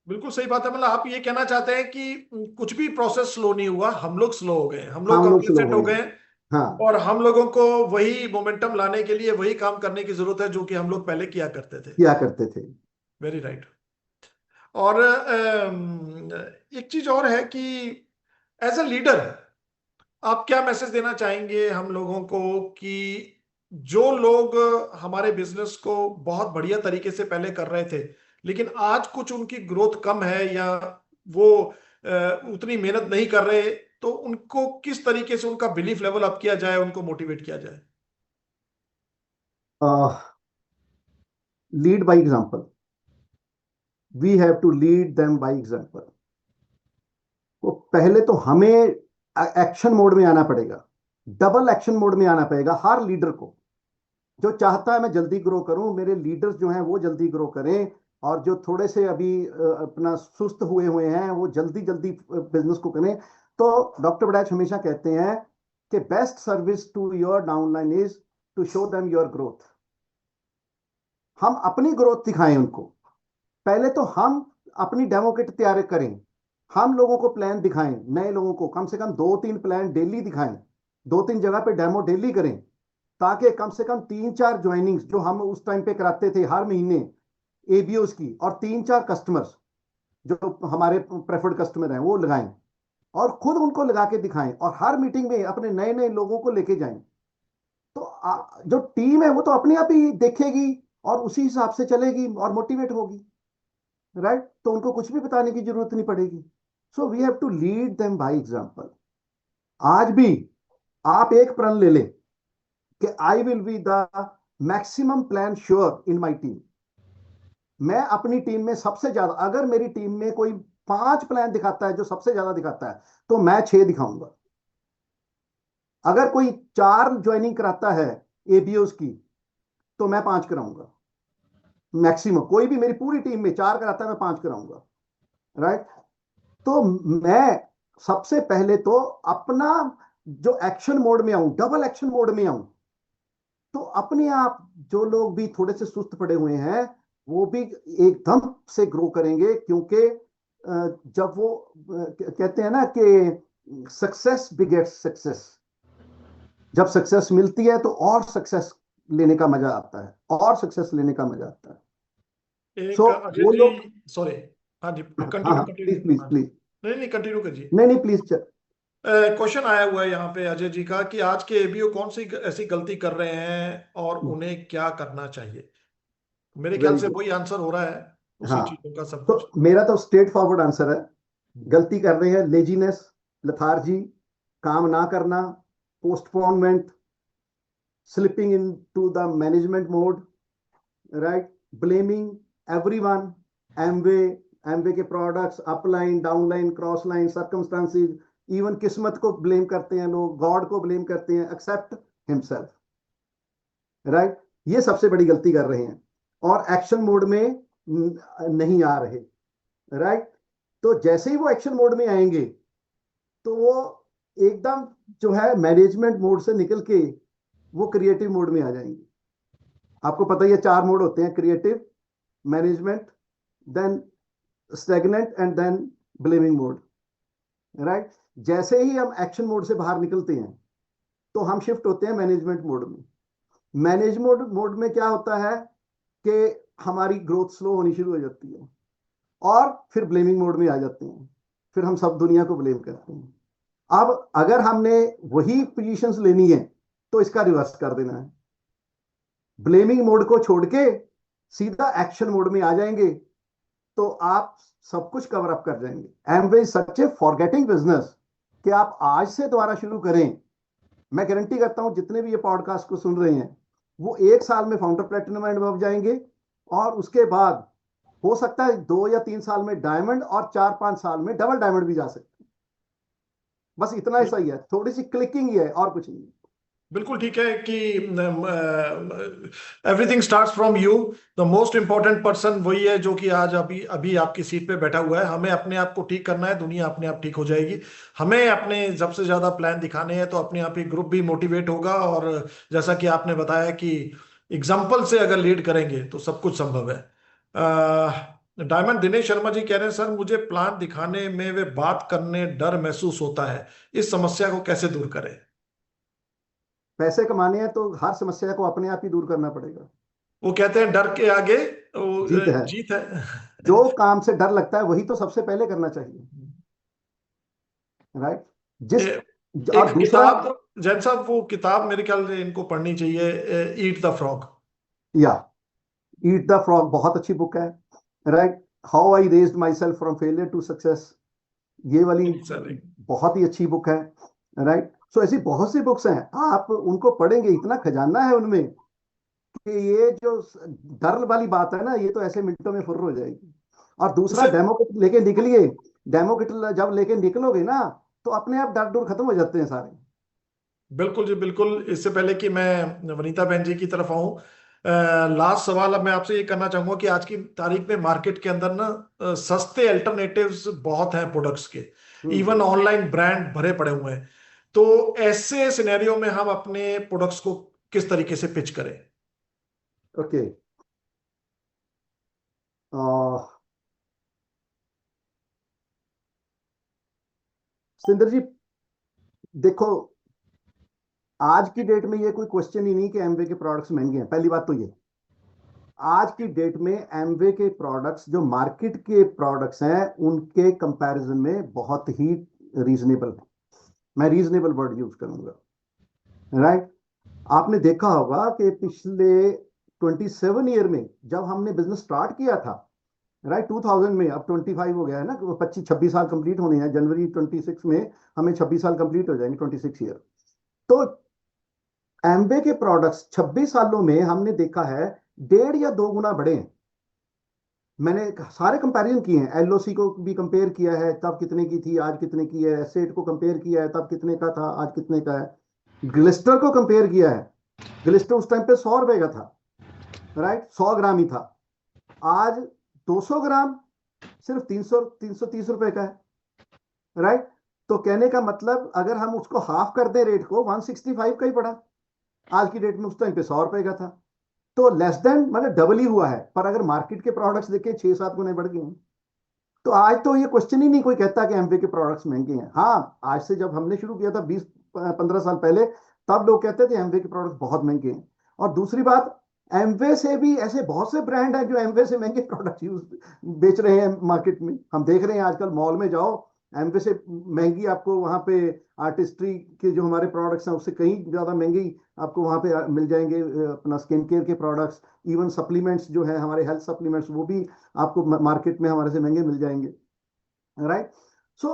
बिल्कुल सही बात है। मतलब आप ये कहना चाहते हैं कि कुछ भी प्रोसेस स्लो नहीं हुआ, हम लोग स्लो हो गए, हम लोग हम लोग स्लो कंप्लीसेंट हो हुए हैं। गए। हाँ। और हम लोगों को वही मोमेंटम लाने के लिए वही काम करने की जरूरत है जो कि हम लोग पहले किया करते थे। किया करते थे। Very right. और एक चीज और है कि एज अ लीडर आप क्या मैसेज देना चाहेंगे हम लोगों को कि जो लोग हमारे बिजनेस को बहुत बढ़िया तरीके से पहले कर रहे थे, लेकिन आज कुछ उनकी ग्रोथ कम है या वो उतनी मेहनत नहीं कर रहे, तो उनको किस तरीके से उनका बिलीफ लेवल अप किया जाए, उनको मोटिवेट किया जाए? Lead by example. We have to lead them by example. तो पहले तो हमें एक्शन मोड में आना पड़ेगा, डबल एक्शन मोड में आना पड़ेगा हर लीडर को। जो चाहता है मैं जल्दी ग्रो करूं, मेरे लीडर्स जो हैं वो जल्दी ग्रो करें, और जो थोड़े से अभी अपना सुस्त हुए हुए हैं वो जल्दी जल्दी बिजनेस को करें। तो डॉक्टर बड़ैच हमेशा कहते हैं कि best service to your downline is to show them your growth. हम अपनी ग्रोथ दिखाएं उनको। पहले तो हम अपनी डेमो किट तैयार करें, हम लोगों को प्लान दिखाएं, नए लोगों को कम से कम 2-3 प्लान डेली दिखाएं, 2-3 जगह पे डेमो डेली करें, ताकि कम से कम 3-4 ज्वाइनिंग्स जो हम उस टाइम पे कराते थे हर महीने एबीओस की, और 3-4 कस्टमर्स जो हमारे प्रेफर्ड कस्टमर हैं वो लगाएं, और खुद उनको लगा के दिखाएं, और हर मीटिंग में अपने नए नए लोगों को लेके जाएं। तो जो टीम है वो तो अपने आप ही देखेगी और उसी हिसाब से चलेगी और मोटिवेट होगी। राइट। तो उनको कुछ भी बताने की जरूरत नहीं पड़ेगी। So we have to lead them by example. आज भी आप एक प्रण ले लें कि I will be the maximum plan sure in my team. मैं अपनी टीम में सबसे ज्यादा, अगर मेरी टीम में कोई 5 प्लान दिखाता है जो सबसे ज्यादा दिखाता है, तो मैं 6 दिखाऊंगा। अगर कोई 4 ज्वाइनिंग कराता है एबीओस की, तो मैं 5 कराऊंगा मैक्सिमम। कोई भी मेरी पूरी टीम में 4 कराता है, मैं 5 कराऊंगा। राइट। तो मैं सबसे पहले तो अपना जो एक्शन मोड में आऊं, डबल एक्शन मोड में आऊं, तो अपने आप जो लोग भी थोड़े से सुस्त पड़े हुए हैं वो भी एकदम से ग्रो करेंगे। क्योंकि जब वो कहते हैं ना कि सक्सेस बिगेट्स सक्सेस, जब सक्सेस मिलती है तो और सक्सेस लेने का मजा आता है, और सक्सेस लेने का मजा आता है। सो एक अजय वो जी, लोग। सॉरी। हाँ जी, हाँ कंटिन्यू हाँ, कंटिन्यू। प्लीज प्लीज हाँ जी। प्लीज। नहीं नहीं, कंटिन्यू करिए। नहीं नहीं प्लीज। क्वेश्चन आया हुआ है यहाँ पे अजय जी का कि आज के एबीओ कौन सी ऐसी गलती कर रहे हैं और उन्हें क्या करना चाहिए। मेरे ख्याल वेरी से गुड। वही आंसर हो रहा है, उसी हाँ, चीजों का सब कुछ। तो मेरा तो स्ट्रेट फॉरवर्ड आंसर है। गलती कर रहे हैं लेजीनेस, लथार्जी, काम ना करना, postponement, slipping into the management mode. Right. Blaming everyone, Amway, Amway के products, upline, downline, cross line, circumstances, even किस्मत को ब्लेम करते हैं लोग, गॉड को ब्लेम करते हैं, एक्सेप्ट हिमसेल्फ। राइट। ये सबसे बड़ी गलती कर रहे हैं, और एक्शन मोड में नहीं आ रहे। राइट। तो जैसे ही वो एक्शन मोड में आएंगे, तो वो एकदम जो है मैनेजमेंट मोड से निकल के वो क्रिएटिव मोड में आ जाएंगे। आपको पता ही है 4 मोड होते हैं: creative, management, then stagnant, and then blaming mode. Right. जैसे ही हम एक्शन मोड से बाहर निकलते हैं, तो हम शिफ्ट होते हैं मैनेजमेंट मोड में। मैनेजमेंट मोड में क्या होता है कि हमारी ग्रोथ स्लो होनी शुरू हो जाती है, और फिर ब्लेमिंग मोड में आ जाते हैं, फिर हम सब दुनिया को ब्लेम करते हैं। अब अगर हमने वही पोजीशंस लेनी है तो इसका रिवर्स कर देना है, ब्लेमिंग मोड को छोड़ के सीधा एक्शन मोड में आ जाएंगे तो आप सब कुछ कवर अप कर जाएंगे। Amway is such A forgetting business कि आप आज से दोबारा शुरू करें, मैं गारंटी करता हूं जितने भी ये पॉडकास्ट को सुन रहे हैं वो 1 साल में फाउंडर प्लेटिनम एंड अबव जाएंगे, और उसके बाद हो सकता है 2 या 3 साल में डायमंड, और 4-5 साल में डबल डायमंड भी जा सकते हैं। बस इतना ही सही है, थोड़ी सी क्लिकिंग ही है और कुछ नहीं। बिल्कुल ठीक है कि everything starts from you. The most important person वही है जो कि आज अभी अभी आपकी सीट पे बैठा हुआ है। हमें अपने आप को ठीक करना है, दुनिया अपने आप ठीक हो जाएगी। हमें अपने सबसे ज्यादा प्लान दिखाने हैं तो अपने आप ही ग्रुप भी मोटिवेट होगा। और जैसा कि आपने बताया कि एग्जाम्पल से अगर लीड करेंगे तो सब कुछ संभव है। डायमंड दिनेश शर्मा जी कह रहे हैं, सर मुझे प्लान दिखाने में वे बात करने डर महसूस होता है, इस समस्या को कैसे दूर करें? पैसे कमाने हैं तो हर समस्या को अपने आप ही दूर करना पड़ेगा। वो कहते हैं डर के आगे वो जीत है। जीत है। जो काम से डर लगता है वही तो सबसे पहले करना चाहिए, राइट। जिस ए- एक और दूसरा, किताब, जैन साहब वो किताब मेरे ख्याल से इनको पढ़नी चाहिए, ईट द फ्रॉग। या ईट द फ्रॉग बहुत अच्छी बुक है, right. How I raised myself from failure to success, ये वाली बहुत ही अच्छी बुक है, राइट। सो ऐसी बहुत सी बुक्स हैं, आप उनको पढ़ेंगे, इतना खजाना है उनमें कि ये जो डर वाली बात है ना, ये तो ऐसे मिनटों में फुर्र हो जाएगी। और दूसरा, इससे डेमो किट लेके निकलिए। डेमो किट जब लेके निकलोगे ना तो अपने आप डर डर खत्म हो जाते हैं सारे। बिल्कुल जी बिल्कुल। इससे पहले कि मैं वनीता बहन जी की तरफ आऊं, लास्ट सवाल अब मैं आपसे ये करना चाहूंगा कि आज की तारीख में मार्केट के अंदर ना सस्ते अल्टरनेटिव्स बहुत हैं प्रोडक्ट्स के। इवन हम्म। ऑनलाइन ब्रांड भरे पड़े हुए हैं। तो ऐसे सिनेरियो में हम अपने प्रोडक्ट्स को किस तरीके से पिच करें? ओके। सिंदर जी, देखो, आज की डेट में ये कोई क्वेश्चन ही नहीं कि एमवे के प्रोडक्ट्स महंगे हैं। पहली बात तो ये, आज की डेट में एमवे के प्रोडक्ट्स जो मार्केट के प्रोडक्ट्स हैं उनके कंपैरिजन में बहुत ही रीजनेबल है। मैं रीजनेबल वर्ड यूज करूंगा, राइट। आपने देखा होगा कि पिछले 27 ईयर में जब हमने बिजनेस स्टार्ट किया था, राइट, 2000 में, अब 25 हो गया है ना, 25-26 साल कंप्लीट होने हैं, जनवरी 26 में हमें 26 साल कंप्लीट हो जाएंगे, 26 ईयर। तो एम्बे के प्रोडक्ट्स 26 सालों में हमने देखा है 1.5 या 2 गुना बढ़े हैं। मैंने सारे कंपैरिजन किए हैं, एलओसी को भी कंपेयर किया है, तब कितने की थी आज कितने की है, एसेट को कंपेयर किया है, तब कितने का था आज कितने का है, ग्लिस्टर को कंपेयर किया है। ग्लिस्टर उस टाइम पे 100 रुपए का था, राइट, 100 ग्राम ही था। आज 200 ग्राम सिर्फ 330 रुपए का है, राइट। तो कहने का मतलब अगर हम उसको हाफ कर दें रेट को, 165 का ही पड़ा आज की डेट में, उस टाइम पे 100 रुपए का था। तो लेस देन मतलब डबल ही हुआ है। पर अगर मार्केट के प्रोडक्ट्स देखें 6-7 गुने बढ़ गए हैं। तो आज तो ये क्वेश्चन ही नहीं कोई कहता कि एमवे के प्रोडक्ट्स महंगे हैं। हाँ, आज से जब हमने शुरू किया था 20-15 साल पहले, तब लोग कहते थे एमवे के प्रोडक्ट्स बहुत महंगे हैं। और दूसरी बात, एमवे से भी ऐसे बहुत से ब्रांड हैं जो एमवे से महंगे प्रोडक्ट यूज बेच रहे हैं मार्केट में। हम देख रहे हैं आजकल मॉल में जाओ, एमवे से महंगी आपको वहां पे आर्टिस्ट्री के जो हमारे प्रोडक्ट्स हैं उससे कहीं ज्यादा महंगी आपको वहां पे मिल जाएंगे। अपना स्किन केयर के प्रोडक्ट्स, इवन सप्लीमेंट्स जो है हमारे हेल्थ सप्लीमेंट्स, वो भी आपको मार्केट में हमारे से महंगे मिल जाएंगे, राइट। सो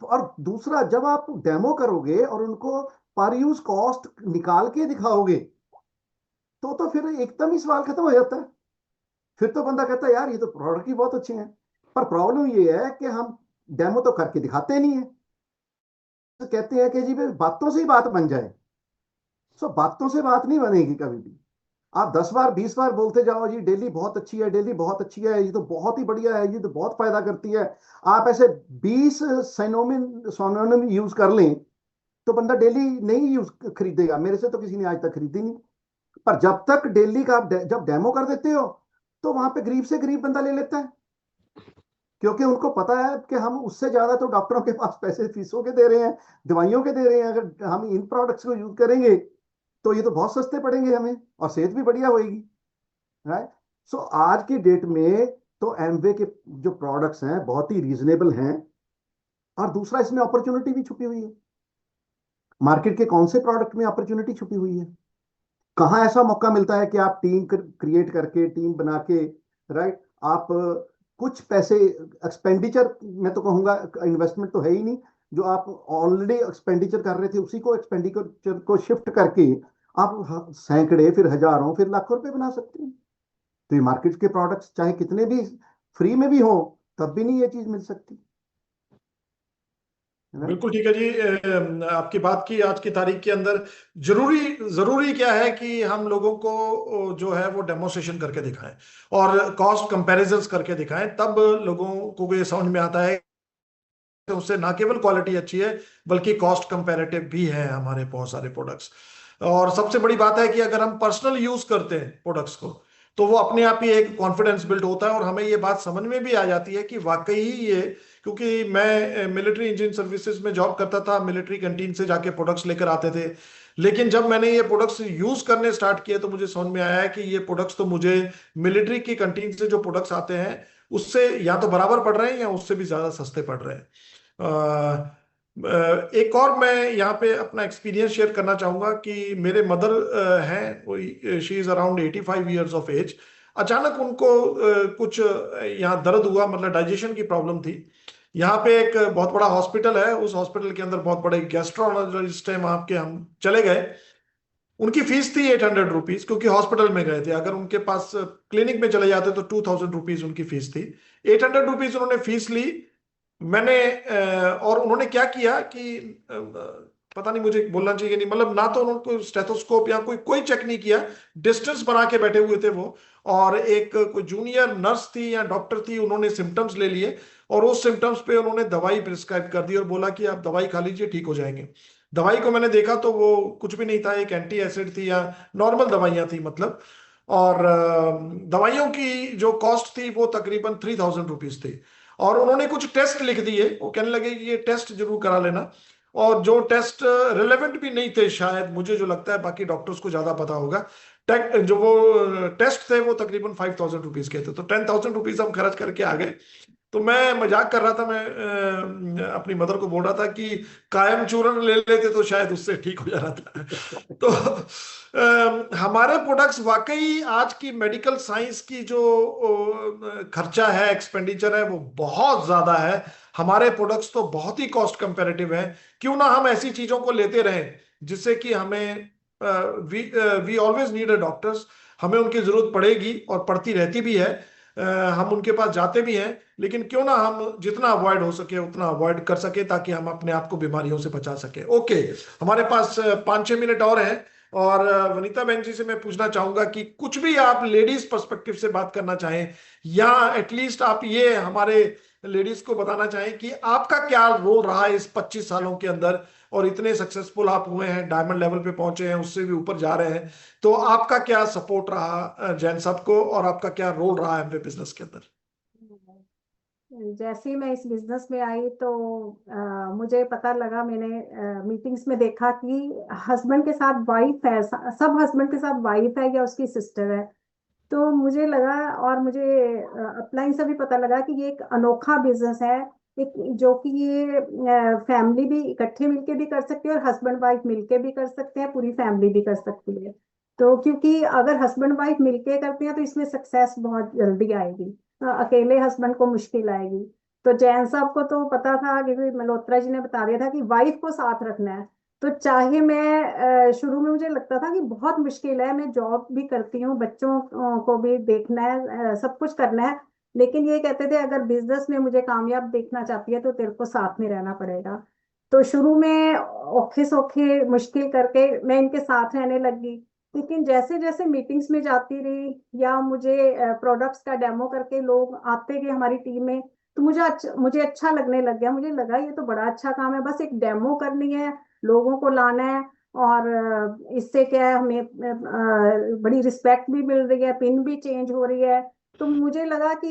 और दूसरा, जब आप डेमो करोगे और उनको पर यूज कॉस्ट निकाल के दिखाओगे तो फिर एकदम ही सवाल खत्म हो जाता है। फिर तो बंदा कहता है यार ये तो प्रोडक्ट ही बहुत अच्छे हैं। पर प्रॉब्लम ये है कि हम डेमो तो करके दिखाते नहीं है। तो कहते हैं कि जी भाई बातों से ही बात बन जाए। सो बातों से बात नहीं बनेगी कभी भी। आप 10 बार 20 बार बोलते जाओ जी डेली बहुत अच्छी है, डेली बहुत अच्छी है, ये तो बहुत ही बढ़िया है, ये तो बहुत फायदा करती है। आप ऐसे 20 सिनोनिम यूज कर लें तो बंदा डेली नहीं यूज खरीदेगा। मेरे से तो किसी ने आज तक खरीदी नहीं। पर जब तक डेली का आप जब डेमो कर देते हो तो वहां पे गरीब से गरीब बंदा ले लेता है। क्योंकि उनको पता है कि हम उससे ज्यादा तो डॉक्टरों के पास पैसे फीसों के दे रहे हैं, दवाइयों के दे रहे हैं। अगर हम इन प्रोडक्ट्स को यूज करेंगे तो ये तो बहुत सस्ते पड़ेंगे हमें, और सेहत भी बढ़िया होएगी, राइट। सो आज की डेट में तो एमवे के जो प्रोडक्ट्स हैं बहुत ही रीजनेबल हैं। और दूसरा, इसमें अपॉर्चुनिटी भी छुपी हुई है। मार्केट के कौन से प्रोडक्ट में अपॉर्चुनिटी छुपी हुई है? कहाँ ऐसा मौका मिलता है कि आप टीम क्रिएट करके, टीम बना के, राइट, आप कुछ पैसे एक्सपेंडिचर, मैं तो कहूंगा इन्वेस्टमेंट तो है ही नहीं, जो आप ऑलरेडी एक्सपेंडिचर कर रहे थे उसी को एक्सपेंडिचर को शिफ्ट करके आप सैकड़े, फिर हजारों, फिर लाखों रुपए बना सकते हैं। तो ये मार्केट के प्रोडक्ट्स चाहे कितने भी फ्री में भी हो, तब भी नहीं ये चीज मिल सकती, है ना। बिल्कुल ठीक है जी। आपकी बात की आज की तारीख के अंदर जरूरी जरूरी क्या है कि हम लोगों को जो है वो डेमोस्ट्रेशन करके दिखाएं और कॉस्ट कंपैरिजंस करके दिखाएं, तब लोगों को ये समझ में आता है कि उससे ना केवल क्वालिटी अच्छी है बल्कि कॉस्ट कंपैरेटिव भी है हमारे बहुत सारे प्रोडक्ट्स। और सबसे बड़ी बात है कि अगर हम पर्सनल यूज करते हैं प्रोडक्ट्स को तो वो अपने आप ही एक कॉन्फिडेंस बिल्ड होता है और हमें ये बात समझ में भी आ जाती है कि वाकई ही ये, क्योंकि मैं मिलिट्री इंजीनियरिंग सर्विसेज में जॉब करता था, मिलिट्री कैंटीन से जाके प्रोडक्ट्स लेकर आते थे। लेकिन जब मैंने ये प्रोडक्ट्स यूज करने स्टार्ट किए तो मुझे समझ में आया है कि ये प्रोडक्ट्स तो मुझे मिलिट्री की कैंटीन से जो प्रोडक्ट्स आते हैं उससे या तो बराबर पड़ रहे हैं या उससे भी ज्यादा सस्ते पड़ रहे हैं। एक और मैं यहाँ पे अपना एक्सपीरियंस शेयर करना चाहूंगा कि मेरे मदर हैं, कोई she is around 85 years of age. अचानक उनको कुछ यहाँ दर्द हुआ, मतलब डाइजेशन की प्रॉब्लम थी। यहाँ पे एक बहुत बड़ा हॉस्पिटल है, उस हॉस्पिटल के अंदर बहुत बड़े गैस्ट्रोलॉजिस्ट है वहां के, हम चले गए। उनकी फीस थी 800 रुपीज, क्योंकि हॉस्पिटल में गए थे। अगर उनके पास क्लिनिक में चले जाते तो 2000 रुपीज उनकी फीस थी। 800 रुपीज उन्होंने फीस ली। मैंने और उन्होंने क्या किया कि पता नहीं मुझे बोलना चाहिए नहीं, मतलब ना तो उन्होंने स्टेथोस्कोप या कोई कोई चेक नहीं किया, डिस्टेंस बना के बैठे हुए थे वो। और एक कोई जूनियर नर्स थी या डॉक्टर थी, उन्होंने सिम्टम्स ले लिए और उस सिम्टम्स पे उन्होंने दवाई प्रिस्क्राइब कर दी और बोला कि आप दवाई खा लीजिए, ठीक हो जाएंगे। दवाई को मैंने देखा तो वो कुछ भी नहीं था, एक एंटी एसिड थी या नॉर्मल दवाइयां थी मतलब। और दवाइयों की जो कॉस्ट थी वो तकरीबन 3000 रुपीज थी। और उन्होंने कुछ टेस्ट लिख दिए, वो कहने लगे कि ये टेस्ट जरूर करा लेना। और जो टेस्ट रिलेवेंट भी नहीं थे शायद, मुझे जो लगता है, बाकी डॉक्टर्स को ज्यादा पता होगा। जो वो टेस्ट थे वो तकरीबन 5000 रुपीज के थे, तो 10,000 रुपीज हम खर्च करके आ गए। तो मैं मजाक कर रहा था, मैं अपनी मदर को बोल रहा था कि कायम चूर्ण ले लेते तो शायद उससे ठीक हो जाना था। तो हमारे प्रोडक्ट्स वाकई आज की मेडिकल साइंस की जो खर्चा है, एक्सपेंडिचर है, वो बहुत ज्यादा है। हमारे प्रोडक्ट्स तो बहुत ही कॉस्ट कंपेरेटिव हैं। क्यों ना हम ऐसी चीजों को लेते रहें जिससे कि हमें, we always need a doctors, हमें उनकी जरूरत पड़ेगी और पड़ती रहती भी है। हम उनके पास जाते भी हैं, लेकिन क्यों ना हम जितना अवॉइड हो सके उतना अवॉइड कर सके ताकि हम अपने आप को बीमारियों से बचा सके। ओके, हमारे पास 5-6 मिनट और हैं। और वनीता बहन जी से मैं पूछना चाहूंगा कि कुछ भी आप लेडीज पर्सपेक्टिव से बात करना चाहें, या एटलीस्ट आप ये हमारे लेडीज को बताना चाहें कि आपका क्या रोल रहा है इस 25 सालों के अंदर, और इतने सक्सेसफुल आप हुए हैं, डायमंड लेवल पे पहुंचे हैं, उससे भी ऊपर जा रहे हैं। तो आपका क्या सपोर्ट रहा जैन साहब को, और आपका क्या रोल रहा है एमवे बिजनेस के अंदर? जैसे ही मैं इस बिजनेस में आई तो मुझे पता लगा, मैंने मीटिंग्स में देखा कि हस्बैंड के साथ वाइफ है, सब हस्बैंड के साथ वाइफ है या उसकी सिस्टर है। तो मुझे लगा, और मुझे अपलाइन से भी पता लगा कि ये एक अनोखा बिजनेस है, एक जो कि ये फैमिली भी इकट्ठे मिलके भी कर सकती है और हस्बैंड वाइफ मिलके भी कर सकते हैं, पूरी फैमिली भी कर सकती है। तो क्योंकि अगर हस्बैंड वाइफ मिलके करते हैं तो इसमें सक्सेस बहुत जल्दी आएगी, अकेले हस्बैंड को मुश्किल आएगी। तो जैन साहब को तो पता था, क्योंकि मल्होत्रा जी ने बता दिया था कि वाइफ को साथ रखना है। तो चाहे मैं शुरू में मुझे लगता था कि बहुत मुश्किल है, मैं जॉब भी करती हूँ, बच्चों को भी देखना है, सब कुछ करना है। लेकिन ये कहते थे अगर बिजनेस में मुझे कामयाब देखना चाहती है तो तेरे को साथ में रहना पड़ेगा। तो शुरू में औखे सौखे मुश्किल करके मैं इनके साथ रहने लगी। लेकिन जैसे जैसे मीटिंग्स में जाती रही या मुझे प्रोडक्ट्स का डेमो करके लोग आते गए हमारी टीम में, तो मुझे अच्छा लगने लग गया। मुझे लगा ये तो बड़ा अच्छा काम है, बस एक डेमो करनी है, लोगों को लाना है। और इससे क्या है, हमें बड़ी रिस्पेक्ट भी मिल रही है, पिन भी चेंज हो रही है, तो मुझे लगा कि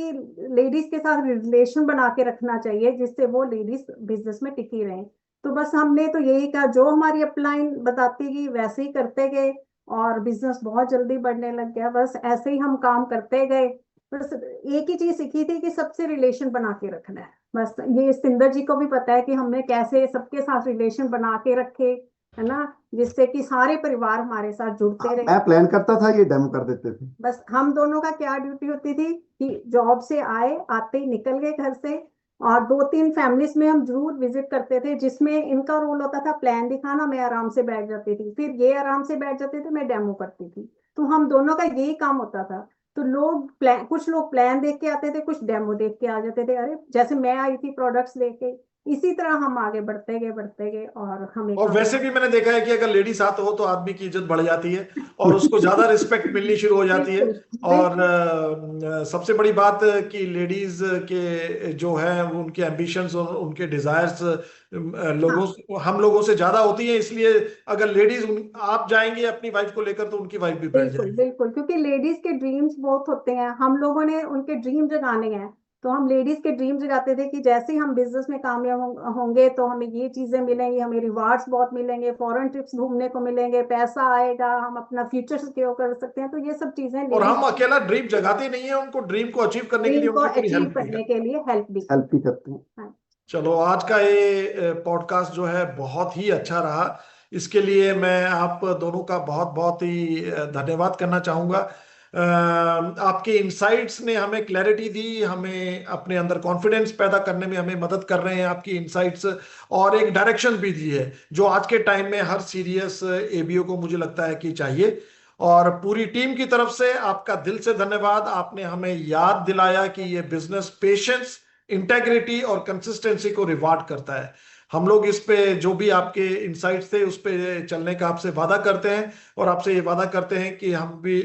लेडीज के साथ रिलेशन बना के रखना चाहिए जिससे वो लेडीज बिजनेस में टिकी रहें। तो बस हमने तो यही कहा, जो हमारी अपलाइन बताती गई वैसे ही करते गए और बिजनेस बहुत जल्दी बढ़ने लग गया। बस ऐसे ही हम काम करते गए। बस एक ही चीज सीखी थी कि सबसे रिलेशन बना के रखना है। बस ये सिंदर जी को भी पता है कि हमने कैसे सबके साथ रिलेशन बना के रखे, है ना, जिससे कि सारे परिवार हमारे साथ जुड़ते रहे। मैं प्लान करता था, ये डेमो कर देते थे। बस हम दोनों का क्या ड्यूटी होती थी कि जॉब से आए, आते ही निकल गए घर से, और 2-3 फैमिलीज में हम जरूर विजिट करते थे जिसमें इनका रोल होता था प्लान दिखाना, मैं आराम से बैठ जाती थी, फिर ये आराम से बैठ जाते थे, मैं डेमो करती थी। तो हम दोनों का यही काम होता था। तो लोग प्लान, कुछ लोग प्लान देख के आते थे, कुछ डेमो देख के आ जाते थे। अरे जैसे मैं आई थी प्रोडक्ट्स लेके, इसी तरह हम आगे बढ़ते गए और हमें और वैसे भी मैंने देखा है कि अगर लेडी साथ हो तो आदमी की इज्जत बढ़ जाती है और उसको ज्यादा रिस्पेक्ट मिलनी शुरू हो जाती है। बिल्कुल और बिल्कुल सबसे बड़ी बात कि लेडीज के जो है वो उनके एम्बिशंस और उनके डिजायर्स हाँ हम लोगों से ज्यादा होती हैं, इसलिए अगर लेडीज आप जाएंगे अपनी वाइफ को लेकर तो उनकी वाइफ भी बैठ बिल्कुल जाएगी। बिल्कुल, क्योंकि लेडीज के ड्रीम्स बहुत होते हैं, हम लोगों ने उनके ड्रीम जगाने हैं। तो हम लेडीज के ड्रीम जगाते थे कि जैसे ही हम बिजनेस में कामयाब होंगे तो हमें ये चीजें मिलेंगी, हमें रिवार्ड्स बहुत मिलेंगे, फॉरेन ट्रिप्स घूमने को मिलेंगे, पैसा आएगा, हम अपना फ्यूचर सिक्योर कर सकते हैं। तो ये सब चीजें और लेडीज हम अकेला ड्रीम जगाते नहीं है, उनको ड्रीम को अचीव करने के लिए ड्रीम को उनकी पूरी अचीव हेल्प भी करने है। के लिए हेल्प भी हेल्प करते भी करते हैं। हैं। हाँ। चलो, आज का ये पॉडकास्ट जो है बहुत ही अच्छा रहा। इसके लिए मैं आप दोनों का बहुत बहुत ही धन्यवाद करना चाहूँगा। आपके इंसाइट्स ने हमें क्लैरिटी दी, हमें अपने अंदर कॉन्फिडेंस पैदा करने में हमें मदद कर रहे हैं आपकी इंसाइट्स, और एक डायरेक्शन भी दी है जो आज के टाइम में हर सीरियस एबीओ को मुझे लगता है कि चाहिए। और पूरी टीम की तरफ से आपका दिल से धन्यवाद। आपने हमें याद दिलाया कि ये बिजनेस पेशेंस, इंटेग्रिटी और कंसिस्टेंसी को रिवार्ड करता है। हम लोग इस पे जो भी आपके इंसाइट्स थे उस पे चलने का आपसे वादा करते हैं, और आपसे ये वादा करते हैं कि हम भी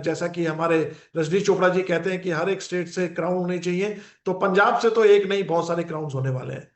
जैसा कि हमारे रजनी चोपड़ा जी कहते हैं कि हर एक स्टेट से क्राउन होने चाहिए, तो पंजाब से तो एक नहीं बहुत सारे क्राउन्स होने वाले हैं।